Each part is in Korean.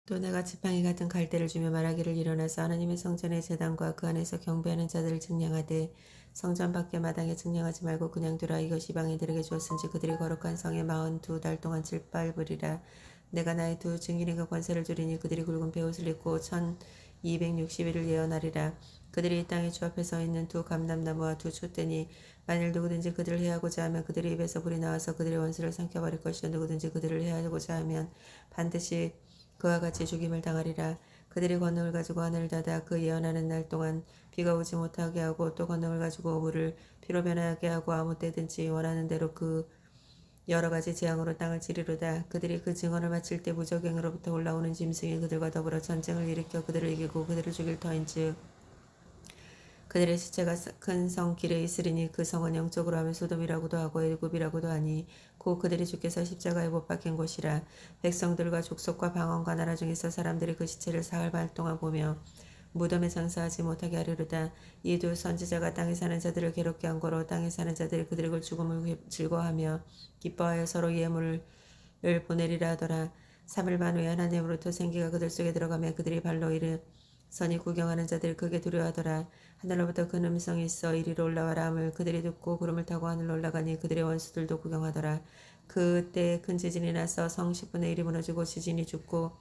또 내가 지팡이 같은 갈대를 주며 말하기를 일어나서 하나님의 성전의 제단과 그 안에서 경배하는 자들을 증량하되 성전 밖의 마당에 증량하지 말고 그냥 두라. 이것이 이방인들에게 주었은지 그들이 거룩한 성에 42달 동안 질밟으리라. 내가 나의 두 증인에게 권세를 주리니 그들이 굵은 베옷을 입고 1260일을 예언하리라. 그들이 이 땅에 주 앞에 서 있는 두 감람나무와 두 촛대니 만일 누구든지 그들을 해하고자 하면 그들의 입에서 불이 나와서 그들의 원수를 삼켜버릴 것이요 누구든지 그들을 해하고자 하면 반드시 그와 같이 죽임을 당하리라. 그들이 권능을 가지고 하늘을 닫아 그 예언하는 날 동안 비가 오지 못하게 하고 또 권능을 가지고 물을 피로 변하게 하고 아무 때든지 원하는 대로 그 여러 가지 재앙으로 땅을 치리로다. 그들이 그 증언을 마칠 때 무적행으로부터 올라오는 짐승이 그들과 더불어 전쟁을 일으켜 그들을 이기고 그들을 죽일 터인즉 그들의 시체가 큰 성 길에 있으리니 그 성은 영적으로 하면 소돔이라고도 하고 애굽이라고도 하니 곧 그들이 주께서 십자가에 못 박힌 곳이라. 백성들과 족속과 방언과 나라 중에서 사람들이 그 시체를 사흘 반 동안 보며 무덤에 장사하지 못하게 하리로다. 이 두 선지자가 땅에 사는 자들을 괴롭게 한 거로 땅에 사는 자들이 그들의 죽음을 즐거워하며 기뻐하여 서로 예물을 보내리라 하더라. 3일 반 후에 하나님으로부터 생기가 그들 속에 들어가며 그들이 발로 이르 선이 구경하는 자들이 크게 두려워하더라. 하늘로부터 큰 음성이 있어 이리로 올라와라 함을 그들이 듣고 구름을 타고 하늘로 올라가니 그들의 원수들도 구경하더라. 그때 큰 지진이 나서 성 10분의 1이 무너지고 지진이 죽고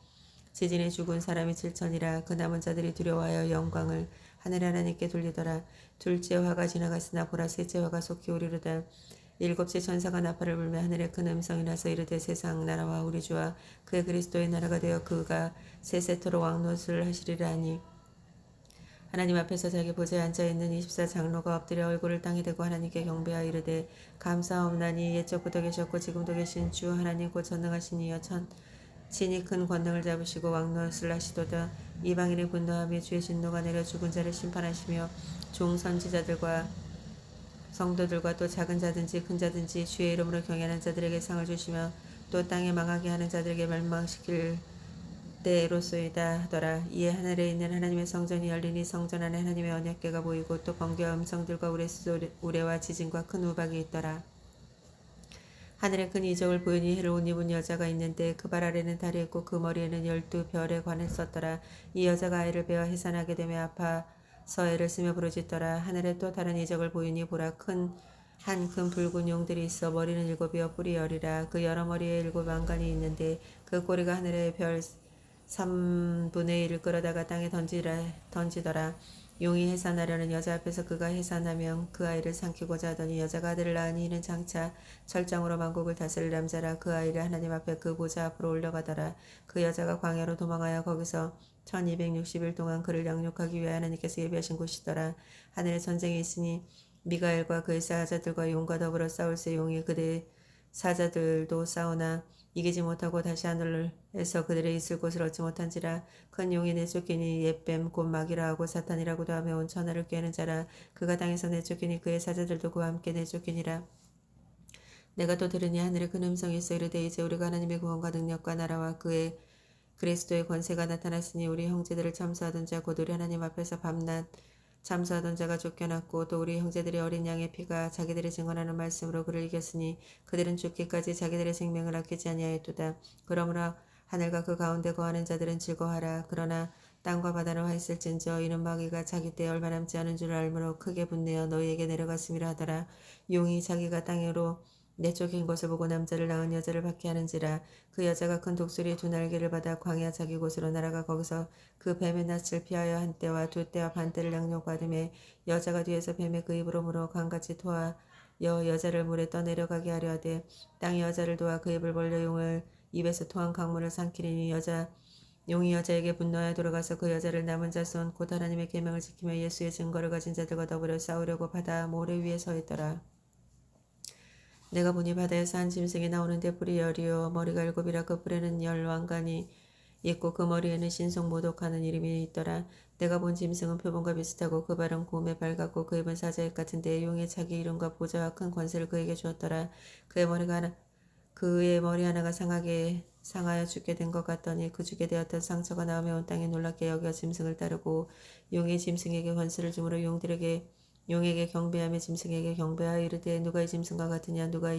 지진에 죽은 사람이 7천이라. 그 남은 자들이 두려워하여 영광을 하늘의 하나님께 돌리더라. 둘째 화가 지나갔으나 보라 셋째 화가 속히 오리로다. 일곱째 천사가 나팔을 불며 하늘에 큰 음성이 나서 이르되 세상 나라와 우리 주와 그의 그리스도의 나라가 되어 그가 세세토록 왕노릇을 하시리라 하니 하나님 앞에서 자기 보좌에 앉아있는 24장로가 엎드려 얼굴을 땅에 대고 하나님께 경배하여 이르되 감사하옵나니 옛적부터 계셨고 지금도 계신 주 하나님 곧 전능하신 이여 친히 큰 권능을 잡으시고 왕노릇을 하시도다. 이방인의 분노하며 주의 진노가 내려 죽은 자를 심판하시며 종 선지자들과 성도들과 또 작은 자든지 큰 자든지 주의 이름으로 경외하는 자들에게 상을 주시며 또 땅에 망하게 하는 자들에게 멸망시킬 때로소이다 하더라. 이에 하늘에 있는 하나님의 성전이 열리니 성전 안에 하나님의 언약궤가 보이고 또 번개와 음성들과 우레와 지진과 큰 우박이 있더라. 하늘에 큰 이적을 보이니 해를 옷 입은 여자가 있는데 그 발 아래는 달이 있고 그 머리에는 12별의 관을 썼더라. 이 여자가 아이를 배어 해산하게 되며 아파서 애를 쓰며 부르짖더라. 하늘에 또 다른 이적을 보이니 보라 한 큰 붉은 용들이 있어 머리는 7이요 뿔이 10이라. 그 여러 머리에 7왕관이 있는데 그 꼬리가 하늘의 별 3분의 1을 끌어다가 땅에 던지더라. 용이 해산하려는 여자 앞에서 그가 해산하면 그 아이를 삼키고자 하더니 여자가 아들을 낳으니 이는 장차 철장으로 만국을 다스릴 남자라. 그 아이를 하나님 앞에 그 보좌 앞으로 올려가더라. 그 여자가 광야로 도망하여 거기서 1260일 동안 그를 양육하기 위해 하나님께서 예비하신 곳이더라. 하늘에 전쟁이 있으니 미가엘과 그의 사자들과 용과 더불어 싸울새 용이 그들의 사자들도 싸우나 이기지 못하고 다시 하늘에서 그들의 있을 곳을 얻지 못한지라. 큰 용이 내쫓기니 옛뱀 곧 마귀라 하고 사탄이라고도 하며 온 천하를 꾀하는 자라. 그가 땅에서 내쫓기니 그의 사자들도 그와 함께 내쫓기니라. 내가 또 들으니 하늘에 큰 음성이 있어 이르되 이제 우리가 하나님의 구원과 능력과 나라와 그의 그리스도의 권세가 나타났으니 우리 형제들을 참수하던 자 곧 우리 하나님 앞에서 밤낮 참수하던 자가 쫓겨났고 또 우리 형제들의 어린 양의 피가 자기들의 증언하는 말씀으로 그를 이겼으니 그들은 죽기까지 자기들의 생명을 아끼지 아니하였도다. 그러므로 하늘과 그 가운데 거하는 자들은 즐거워하라. 그러나 땅과 바다는 화 있을진저 이는 마귀가 자기 때에 얼마 남지 않은 줄 알므로 크게 분내어 너희에게 내려갔음이라 하더라. 용이 자기가 땅으로 내쫓긴 것을 보고 남자를 낳은 여자를 받게 하는지라. 그 여자가 큰 독수리의 두 날개를 받아 광야 자기 곳으로 날아가 거기서 그 뱀의 낯을 피하여 한 때와 두 때와 반 때를 양육받음에 여자가 뒤에서 뱀의 그 입으로 물어 강같이 토하여 여자를 물에 떠내려가게 하려 하되 땅이 여자를 도와 그 입을 벌려 용을 입에서 토한 강물을 삼키리니 용이 여자에게 분노하여 돌아가서 그 여자를 남은 자손 곧 하나님의 계명을 지키며 예수의 증거를 가진 자들과 더불어 싸우려고 바다 모래 위에 서 있더라. 내가 보니 바다에서 한 짐승이 나오는데 뿔이 10이요 머리가 7이라. 그 뿔에는 10왕관이 있고 그 머리에는 신속모독하는 이름이 있더라. 내가 본 짐승은 표범과 비슷하고 그 발은 곰의 발 같고 그 입은 사자의 같은데 용이 자기 이름과 보좌와 큰 권세를 그에게 주었더라. 그의 머리 하나가 상하여 죽게 된 것 같더니 그 죽게 되었던 상처가 나오며 온 땅에 놀랍게 여겨 짐승을 따르고 용이 짐승에게 권세를 주므로 용에게 경배하며 짐승에게 경배하여 이르되 누가 이 짐승과 같으냐 누가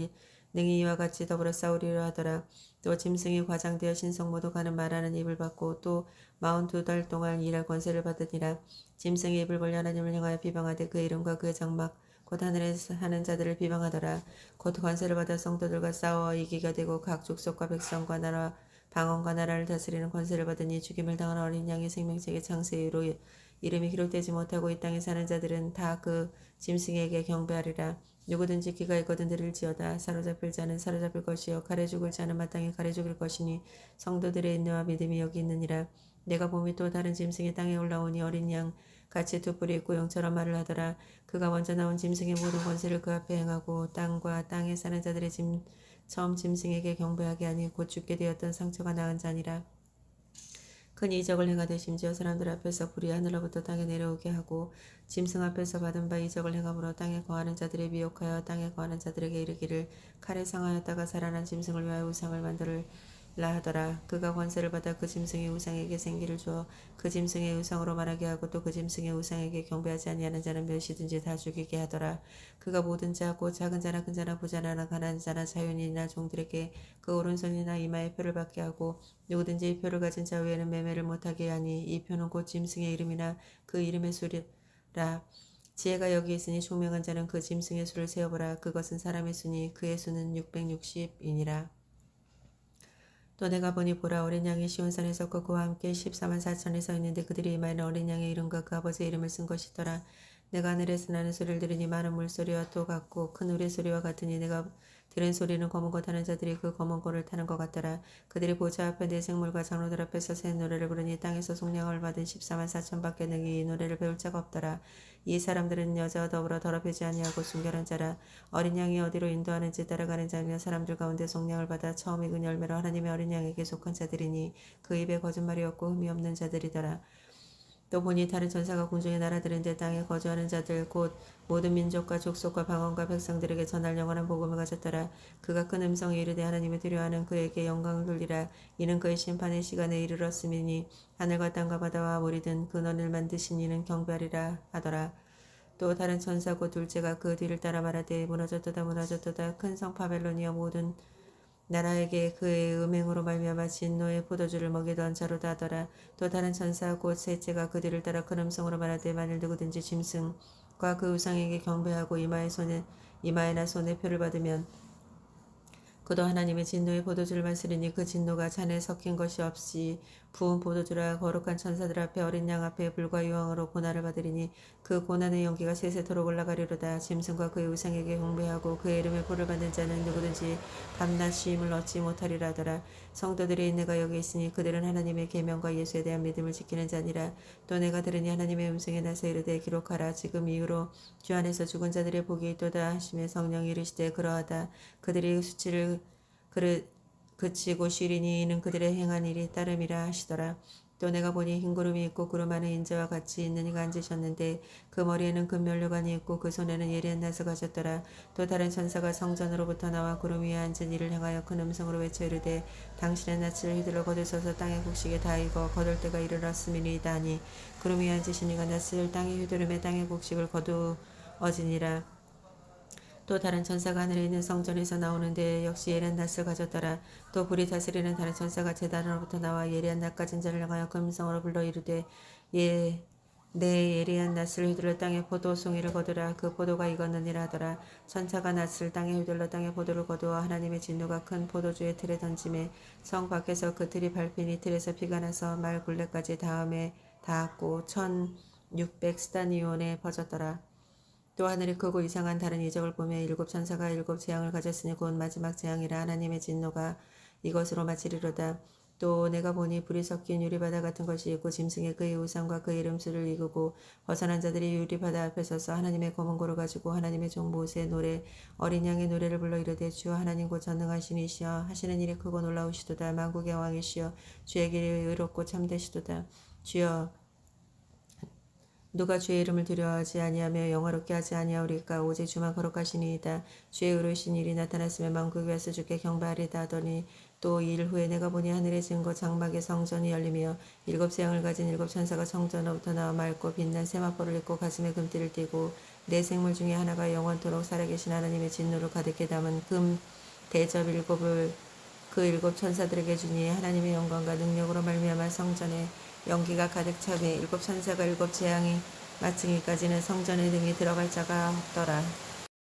능히 이와 같이 더불어 싸우리라 하더라. 또 짐승이 과장되어 신성 모두 가는 말하는 입을 받고 또 42달 동안 일할 권세를 받으니라. 짐승이 입을 벌려 하나님을 향하여 비방하되 그 이름과 그의 장막 곧 하늘에 사는 자들을 비방하더라. 곧 관세를 받아 성도들과 싸워 이기가 되고 각 족속과 백성과 나라 방언과 나라를 다스리는 권세를 받으니 죽임을 당한 어린 양의 생명책의 창세기로 이름이 기록되지 못하고 이 땅에 사는 자들은 다 그 짐승에게 경배하리라. 누구든지 귀가 있거든 들을지어다. 사로잡힐 자는 사로잡힐 것이요 가래 죽을 자는 마땅히 가래 죽을 것이니 성도들의 인내와 믿음이 여기 있느니라. 내가 봄이 또 다른 짐승이 땅에 올라오니 어린 양 같이 두 뿔이 있고 용처럼 말을 하더라. 그가 먼저 나온 짐승의 모든 권세를 그 앞에 행하고 땅과 땅에 사는 자들의 처음 짐승에게 경배하게 하니 곧 죽게 되었던 상처가 나은 자니라. 큰 이적을 행하되 심지어 사람들 앞에서 불이 하늘로부터 땅에 내려오게 하고 짐승 앞에서 받은 바 이적을 행함으로 땅에 거하는 자들의 미혹하여 땅에 거하는 자들에게 이르기를 칼에 상하였다가 살아난 짐승을 위하여 우상을 만들라 하더라. 그가 권세를 받아 그 짐승의 우상에게 생기를 주어 그 짐승의 우상으로 말하게 하고 또 그 짐승의 우상에게 경배하지 아니하는 자는 몇이든지 다 죽이게 하더라. 그가 모든 자 곧 작은 자나 큰 자나 부자나 가난한 자나 자유인이나 종들에게 그 오른손이나 이마에 표를 받게 하고 누구든지 이 표를 가진 자 외에는 매매를 못하게 하니 이 표는 곧 짐승의 이름이나 그 이름의 수리라. 지혜가 여기 있으니 총명한 자는 그 짐승의 수를 세어보라. 그것은 사람의 수니 그의 수는 660이니라. 또 내가 보니 보라 어린 양이 시온산에 섰고 그와 함께 14만 4천이 서 있는데 그들이 이마에는 어린 양의 이름과 그 아버지의 이름을 쓴 것이더라. 내가 하늘에서 나는 소리를 들으니 많은 물소리와 또 같고 큰 우레소리와 같으니 내가 들은 소리는 검은 것 타는 자들이 그 검은 고를 타는 것 같더라. 그들이 보좌 앞에 내 생물과 장로들 앞에서 새 노래를 부르니 땅에서 속량을 받은 14만 4천 밖에 능히 이 노래를 배울 자가 없더라. 이 사람들은 여자와 더불어 더럽히지 아니하고 순결한 자라. 어린 양이 어디로 인도하는지 따라가는 자며 사람들 가운데 속량을 받아 처음 익은 열매로 하나님의 어린 양에게 속한 자들이니 그 입에 거짓말이 없고 흠이 없는 자들이더라. 또 보니 다른 천사가 공중의 나라들인데 땅에 거주하는 자들 곧 모든 민족과 족속과 방언과 백성들에게 전할 영원한 복음을 가졌더라. 그가 큰 음성에 이르되 하나님을 두려워하는 그에게 영광을 돌리라. 이는 그의 심판의 시간에 이르렀음이니 하늘과 땅과 바다와 물이든 근원을 만드신 이는 경배하리라 하더라. 또 다른 천사 곧 둘째가 그 뒤를 따라 말하되 무너졌도다 무너졌도다 큰 성 바벨론이여 모든 나라에게 그의 음행으로 말미암아 진노의 포도주를 먹이던 자로다 하더라. 또 다른 천사 곧 셋째가 그 뒤를 따라 큰 음성으로 말하되 만일 누구든지 짐승과 그 우상에게 경배하고 이마에나 손에 표를 받으면 그도 하나님의 진노의 포도주를 마시리니 그 진노가 잔에 섞인 것이 없이 부은 포도주라. 거룩한 천사들 앞에 어린 양 앞에 불과 유황으로 고난을 받으리니 그 고난의 연기가 세세토록 올라가리로다. 짐승과 그의 우상에게 경배하고 그의 이름에 벌을 받는 자는 누구든지 밤낮 쉼을 얻지 못하리라 하더라. 성도들의 인내가 여기 있으니 그들은 하나님의 계명과 예수에 대한 믿음을 지키는 자니라. 또 내가 들으니 하나님의 음성에 나서 이르되 기록하라. 지금 이후로 주 안에서 죽은 자들의 복이 있도다 하시며 성령이 이르시되 그러하다. 그들이 수치를 그치고 쉬리니 이는 그들의 행한 일이 따름이라 하시더라. 또 내가 보니 흰 구름이 있고 구름 안에 인자와 같이 있는 이가 앉으셨는데 그 머리에는 금면류관이 있고 그 손에는 예리한 낫을 가졌더라. 또 다른 천사가 성전으로부터 나와 구름 위에 앉은 이를 향하여 큰 음성으로 외쳐 이르되 당신의 낫을 휘둘러 거두소서 땅의 곡식에 다 익어 거둘 때가 이르렀음이니이다 하니 구름 위에 앉으신 이가 낫을 땅에 휘두르며 땅의 곡식을 거두어지니라. 또 다른 천사가 하늘에 있는 성전에서 나오는데 역시 예리한 낫을 가졌더라. 또 불이 다스리는 다른 천사가 제단으로부터 나와 예리한 낫 가진 자를 향하여 금성으로 불러 이르되 내 예리한 낫을 휘둘러 땅에 포도송이를 거두라. 그 포도가 익었느니라 하더라. 천사가 낫을 땅에 휘둘러 땅에 포도를 거두어 하나님의 진노가 큰 포도주의 틀에 던짐에 성 밖에서 그 틀이 밟히니 틀에서 피가 나서 말 굴레까지 다음에 닿았고 1600스타니온에 퍼졌더라. 또 하늘이 크고 이상한 다른 이적을 보며 일곱 천사가 일곱 재앙을 가졌으니 곧 마지막 재앙이라. 하나님의 진노가 이것으로 마치리로다. 또 내가 보니 불이 섞인 유리바다 같은 것이 있고 짐승의 그의 우상과 그의 이름수를 이기고 벗어난 자들이 유리바다 앞에 서서 하나님의 검은 고를 가지고 하나님의 종 모세의 노래 어린 양의 노래를 불러 이르되 주여 하나님 곧 전능하신 이시여 하시는 일이 크고 놀라우시도다. 만국의 왕이시여 주의 길이 의롭고 참되시도다. 주여 누가 주의 이름을 두려워하지 아니하며 영화롭게 하지 아니하오리까. 오직 주만 거룩하시니이다. 주의 의로우신 일이 나타났으면 만국이 와서 주께 경배하리다 하더니 또 이 일 후에 내가 보니 하늘의 증거 장막의 성전이 열리며 일곱 재앙을 가진 일곱 천사가 성전으로부터 나와 맑고 빛난 세마포를 입고 가슴에 금띠를 띠고 네 생물 중에 하나가 영원토록 살아계신 하나님의 진노를 가득히 담은 금 대접 일곱을 그 일곱 천사들에게 주니 하나님의 영광과 능력으로 말미암아 성전에 연기가 가득 차매 일곱 천사가 일곱 재앙이 마치기까지는 성전에 등이 들어갈 자가 없더라.